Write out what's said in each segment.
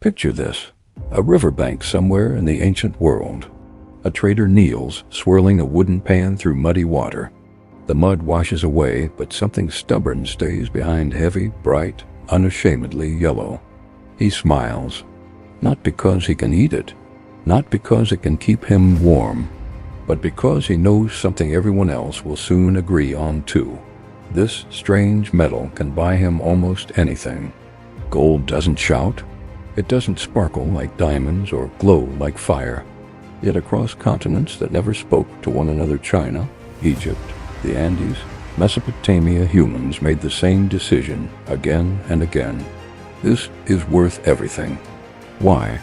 Picture this, a riverbank somewhere in the ancient world. A trader kneels, swirling a wooden pan through muddy water. The mud washes away, but something stubborn stays behind, heavy, bright, unashamedly yellow. He smiles, not because he can eat it, not because it can keep him warm, but because he knows something everyone else will soon agree on too. This strange metal can buy him almost anything. Gold doesn't shout. It doesn't sparkle like diamonds or glow like fire. Yet across continents that never spoke to one another, China, Egypt, the Andes, Mesopotamia, humans made the same decision again and again. This is worth everything. Why?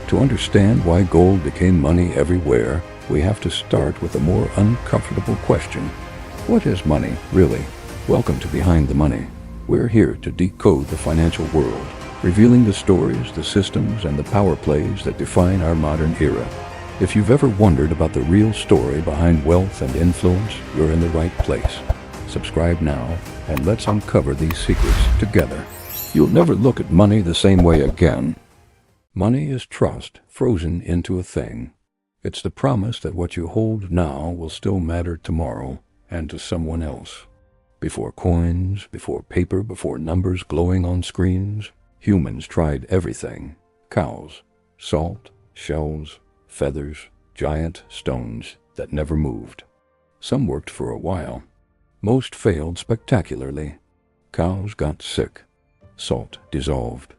To understand why gold became money everywhere, we have to start with a more uncomfortable question. What is money, really? Welcome to Behind the Money. We're here to decode the financial world, revealing the stories, the systems, and the power plays that define our modern era. If you've ever wondered about the real story behind wealth and influence, you're in the right place. Subscribe now, and let's uncover these secrets together. You'll never look at money the same way again. Money is trust, frozen into a thing. It's the promise that what you hold now will still matter tomorrow, and to someone else. Before coins, before paper, before numbers glowing on screens, humans tried everything. Cows, salt, shells, feathers, giant stones that never moved. Some worked for a while. Most failed spectacularly. Cows got sick. Salt dissolved.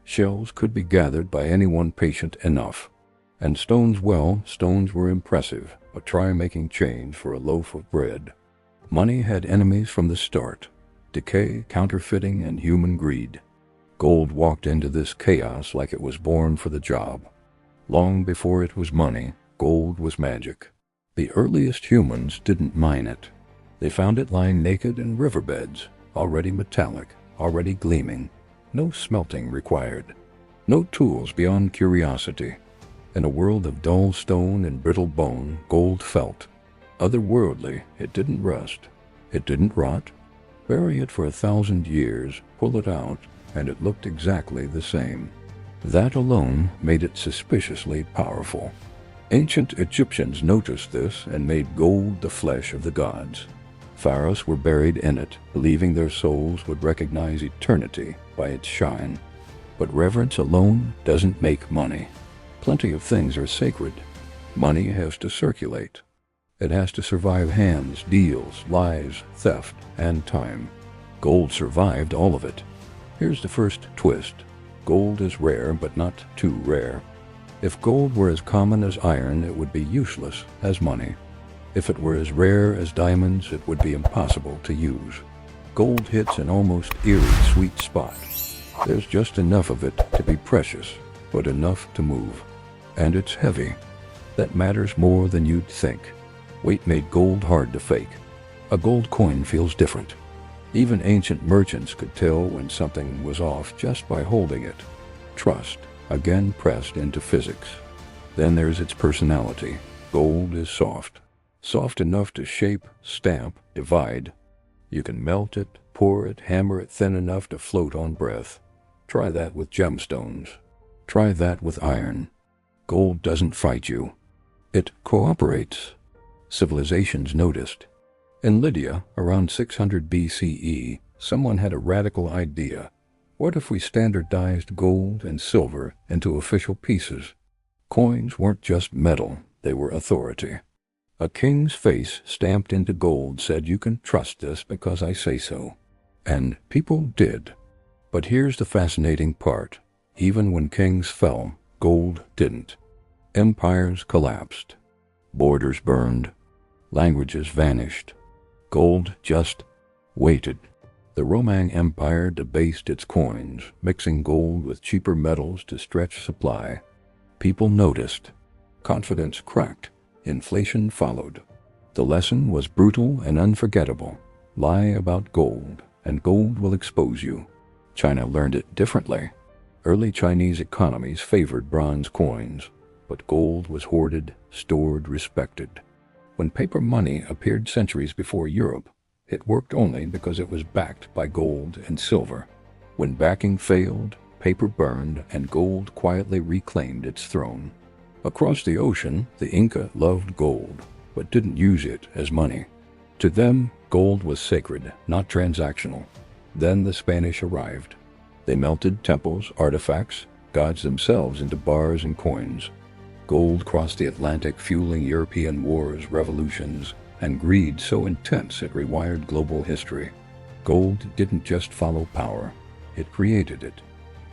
Shells could be gathered by anyone patient enough. And stones, well, stones were impressive, but try making change for a loaf of bread. Money had enemies from the start: decay, counterfeiting, and human greed. Gold walked into this chaos like it was born for the job. Long before it was money, gold was magic. The earliest humans didn't mine it. They found it lying naked in riverbeds, already metallic, already gleaming. No smelting required. No tools beyond curiosity. In a world of dull stone and brittle bone, gold felt otherworldly. It didn't rust. It didn't rot. Bury it for 1,000 years, pull it out, and it looked exactly the same. That alone made it suspiciously powerful. Ancient Egyptians noticed this and made gold the flesh of the gods. Pharaohs were buried in it, believing their souls would recognize eternity by its shine. But reverence alone doesn't make money. Plenty of things are sacred. Money has to circulate. It has to survive hands, deals, lies, theft, and time. Gold survived all of it. Here's the first twist. Gold is rare, but not too rare. If gold were as common as iron, it would be useless as money. If it were as rare as diamonds, it would be impossible to use. Gold hits an almost eerie sweet spot. There's just enough of it to be precious, but enough to move. And it's heavy. That matters more than you'd think. Weight made gold hard to fake. A gold coin feels different. Even ancient merchants could tell when something was off just by holding it. Trust, again pressed into physics. Then there's its personality. Gold is soft. Soft enough to shape, stamp, divide. You can melt it, pour it, hammer it thin enough to float on breath. Try that with gemstones. Try that with iron. Gold doesn't fight you. It cooperates. Civilizations noticed. In Lydia, around 600 BCE, someone had a radical idea. What if we standardized gold and silver into official pieces? Coins weren't just metal, they were authority. A king's face stamped into gold said, "You can trust this because I say so." And people did. But here's the fascinating part. Even when kings fell, gold didn't. Empires collapsed. Borders burned. Languages vanished. Gold just waited. The Roman Empire debased its coins, mixing gold with cheaper metals to stretch supply. People noticed. Confidence cracked. Inflation followed. The lesson was brutal and unforgettable. Lie about gold, and gold will expose you. China learned it differently. Early Chinese economies favored bronze coins, but gold was hoarded, stored, respected. When paper money appeared centuries before Europe, it worked only because it was backed by gold and silver. When backing failed, paper burned, and gold quietly reclaimed its throne. Across the ocean, the Inca loved gold, but didn't use it as money. To them, gold was sacred, not transactional. Then the Spanish arrived. They melted temples, artifacts, gods themselves into bars and coins. Gold crossed the Atlantic, fueling European wars, revolutions, and greed so intense it rewired global history. Gold didn't just follow power, it created it.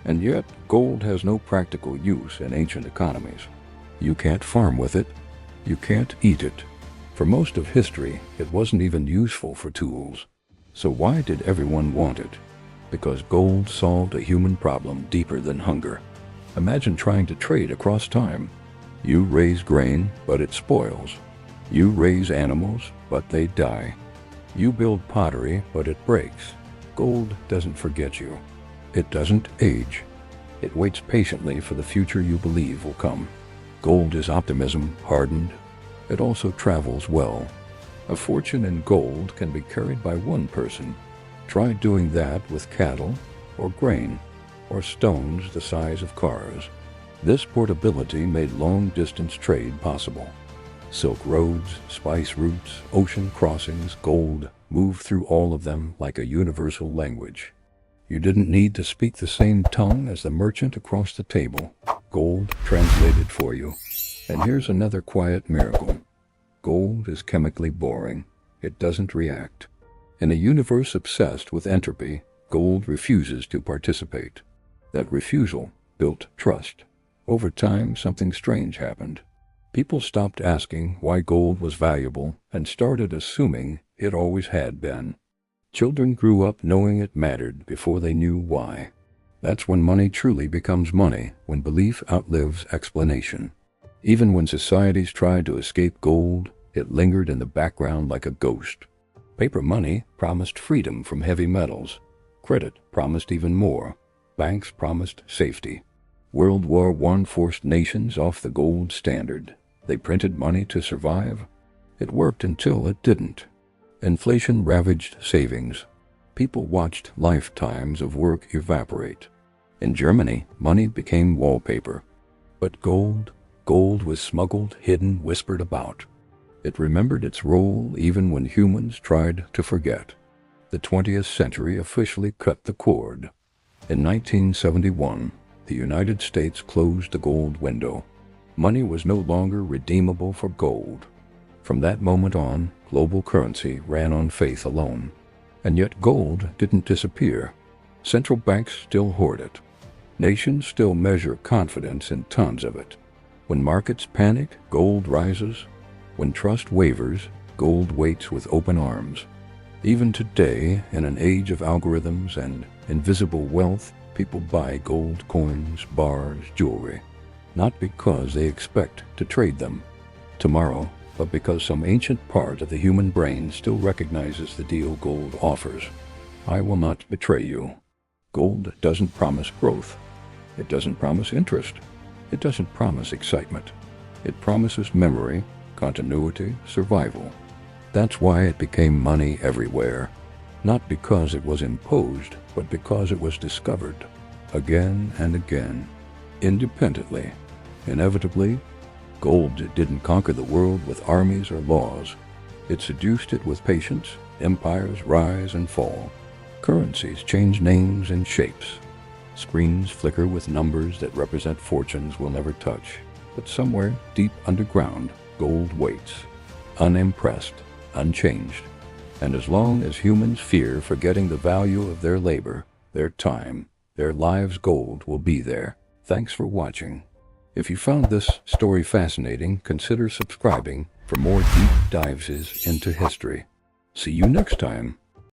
And yet, gold has no practical use in ancient economies. You can't farm with it. You can't eat it. For most of history, it wasn't even useful for tools. So why did everyone want it? Because gold solved a human problem deeper than hunger. Imagine trying to trade across time. You raise grain, but it spoils. You raise animals, but they die. You build pottery, but it breaks. Gold doesn't forget you. It doesn't age. It waits patiently for the future you believe will come. Gold is optimism hardened. It also travels well. A fortune in gold can be carried by one person. Try doing that with cattle, or grain, or stones the size of cars. This portability made long-distance trade possible. Silk roads, spice routes, ocean crossings, gold moved through all of them like a universal language. You didn't need to speak the same tongue as the merchant across the table. Gold translated for you. And here's another quiet miracle. Gold is chemically boring. It doesn't react. In a universe obsessed with entropy, gold refuses to participate. That refusal built trust. Over time, something strange happened. People stopped asking why gold was valuable and started assuming it always had been. Children grew up knowing it mattered before they knew why. That's when money truly becomes money, when belief outlives explanation. Even when societies tried to escape gold, it lingered in the background like a ghost. Paper money promised freedom from heavy metals. Credit promised even more. Banks promised safety. World War I forced nations off the gold standard. They printed money to survive. It worked until it didn't. Inflation ravaged savings. People watched lifetimes of work evaporate. In Germany, money became wallpaper. But gold was smuggled, hidden, whispered about. It remembered its role even when humans tried to forget. The 20th century officially cut the cord. In 1971, the United States closed the gold window. Money was no longer redeemable for gold. From that moment on, global currency ran on faith alone. And yet gold didn't disappear. Central banks still hoard it. Nations still measure confidence in tons of it. When markets panic, gold rises. When trust wavers, gold waits with open arms. Even today, in an age of algorithms and invisible wealth, people buy gold coins, bars, jewelry. Not because they expect to trade them tomorrow, but because some ancient part of the human brain still recognizes the deal gold offers. I will not betray you. Gold doesn't promise growth. It doesn't promise interest. It doesn't promise excitement. It promises memory, continuity, survival. That's why it became money everywhere. Not because it was imposed, but because it was discovered. Again and again. Independently. Inevitably, gold didn't conquer the world with armies or laws. It seduced it with patience. Empires rise and fall. Currencies change names and shapes. Screens flicker with numbers that represent fortunes we'll never touch. But somewhere deep underground, gold waits. Unimpressed, unchanged. And as long as humans fear forgetting the value of their labor, their time, their lives, gold will be there. Thanks for watching. If you found this story fascinating, consider subscribing for more deep dives into history. See you next time.